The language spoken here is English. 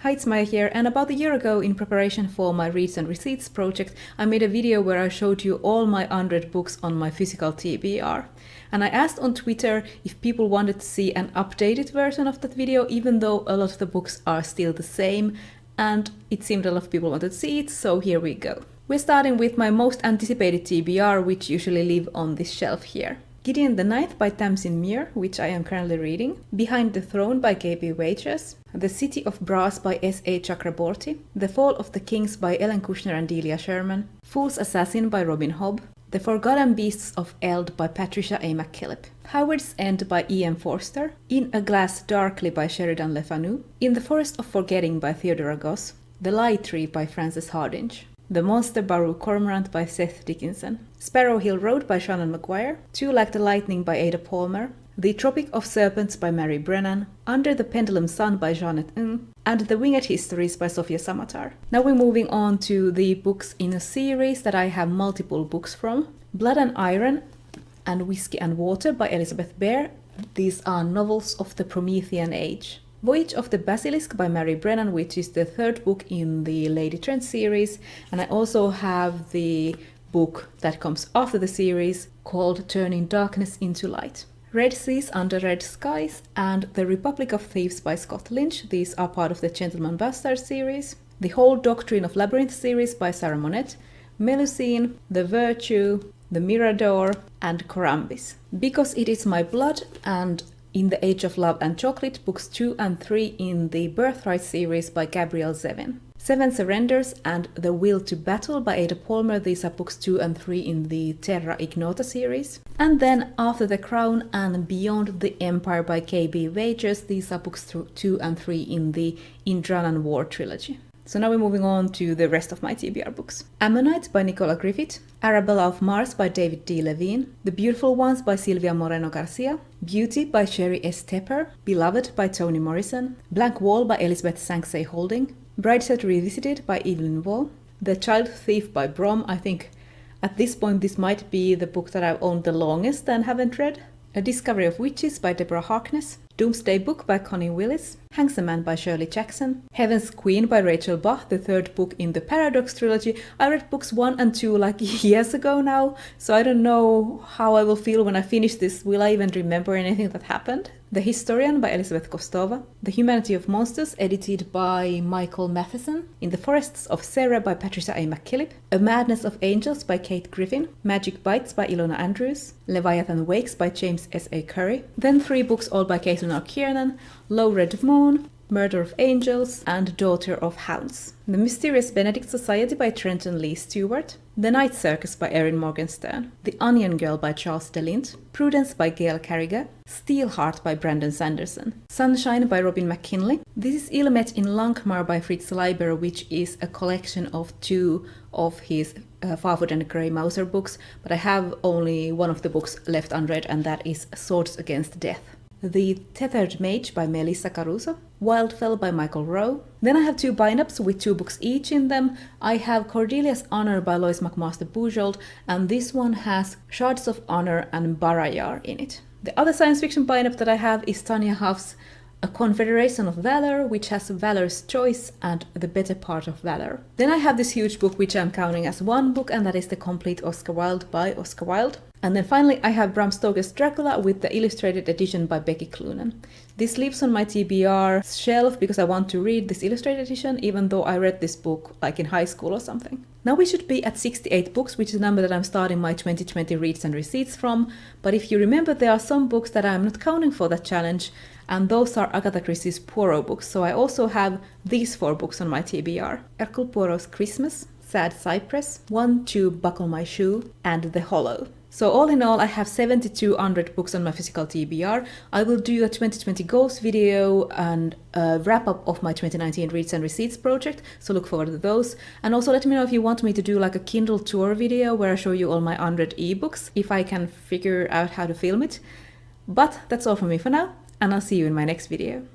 Hi, it's Maya here, and about a year ago, in preparation for my Reads and Receipts project, I made a video where I showed you all my unread books on my physical TBR. And I asked on Twitter if people wanted to see an updated version of that video, even though a lot of the books are still the same, and it seemed a lot of people wanted to see it, so here we go. We're starting with my most anticipated TBR, which usually live on this shelf here. Gideon the Ninth by Tamsin Muir, which I am currently reading, Behind the Throne by K.B. Weichers, The City of Brass by S.A. Chakraborty, The Fall of the Kings by Ellen Kushner and Delia Sherman, Fool's Assassin by Robin Hobb, The Forgotten Beasts of Eld by Patricia A. McKillip, Howard's End by E.M. Forster, In a Glass Darkly by Sheridan Le Fanu, In the Forest of Forgetting by Theodora Goss, The Lie Tree by Frances Hardinge, The Monster Baru Cormorant by Seth Dickinson, Sparrow Hill Road by Shannon Maguire, Two Like the Lightning by Ada Palmer, The Tropic of Serpents by Mary Brennan, Under the Pendulum Sun by Jeanette Ng, and The Winged Histories by Sofia Samatar. Now we're moving on to the books in a series that I have multiple books from. Blood and Iron and Whiskey and Water by Elizabeth Bear. These are novels of the Promethean Age. Voyage of the Basilisk by Mary Brennan, which is the third book in the Lady Trent series, and I also have the book that comes after the series called Turning Darkness into Light. Red Seas Under Red Skies and The Republic of Thieves by Scott Lynch. These are part of the Gentleman Bastard series. The Whole Doctrine of Labyrinth series by Sarah Monette. Melusine, The Virtue, The Mirador, and Corambis. Because It Is My Blood and In the Age of Love and Chocolate, books 2 and 3 in the Birthright series by Gabrielle Zevin. Seven Surrenders and The Will to Battle by Ada Palmer. These are books 2 and 3 in the Terra Ignota series. And then After the Crown and Beyond the Empire by K.B. Weichers. These are books 2 and 3 in the Indranan War trilogy. So now we're moving on to the rest of my TBR books. Ammonite by Nicola Griffith, Arabella of Mars by David D. Levine, The Beautiful Ones by Silvia Moreno Garcia, Beauty by Sherry S. Tepper, Beloved by Toni Morrison, Blank Wall by Elizabeth Sanksay Holding, Brideshead Revisited by Evelyn Waugh, The Child Thief by Brom. I think at this point this might be the book that I've owned the longest and haven't read. A Discovery of Witches by Deborah Harkness, Doomsday Book by Connie Willis, Hangs a Man by Shirley Jackson, Heaven's Queen by Rachel Bach, the third book in the Paradox trilogy. I read books 1 and 2 like years ago now, so I don't know how I will feel when I finish this. Will I even remember anything that happened? The Historian by Elizabeth Kostova, The Humanity of Monsters, edited by Michael Matheson, In the Forests of Sarah by Patricia A. McKillip, A Madness of Angels by Kate Griffin, Magic Bites by Ilona Andrews, Leviathan Wakes by James S. A. Curry, then 3 books all by Caitlin R. Kiernan, Low Red Moon, Murder of Angels, and Daughter of Hounds. The Mysterious Benedict Society by Trenton Lee Stewart, The Night Circus by Erin Morgenstern, The Onion Girl by Charles DeLint, Prudence by Gail Carriger, Steelheart by Brandon Sanderson, Sunshine by Robin McKinley. This is Ilmet in Lankmar by Fritz Leiber, which is a collection of 2 of his Farfoot and Grey Mouser books, but I have only one of the books left unread, and that is Swords Against Death. The Tethered Mage by Melissa Caruso, Wildfell by Michael Rowe. Then I have 2 bind-ups with 2 books each in them. I have Cordelia's Honor by Lois McMaster Bujold, and this one has Shards of Honor and Barayar in it. The other science fiction bind-up that I have is Tanya Huff's A Confederation of Valor, which has Valor's Choice and The Better Part of Valor. Then I have this huge book which I'm counting as one book, and that is The Complete Oscar Wilde by Oscar Wilde. And then finally I have Bram Stoker's Dracula with the illustrated edition by Becky Cloonan. This lives on my TBR shelf because I want to read this illustrated edition, even though I read this book like in high school or something. Now we should be at 68 books, which is the number that I'm starting my 2020 Reads and Receipts from. But if you remember, there are some books that I'm not counting for that challenge, and those are Agatha Christie's Poirot books. So I also have these 4 books on my TBR. Hercule Poirot's Christmas, Sad Cypress, 1, 2, Buckle My Shoe, and The Hollow. So all in all, I have 72 unread books on my physical TBR. I will do a 2020 goals video and a wrap-up of my 2019 Reads and Receipts project, so look forward to those. And also let me know if you want me to do like a Kindle tour video where I show you all my unread ebooks, if I can figure out how to film it. But that's all from me for now, and I'll see you in my next video.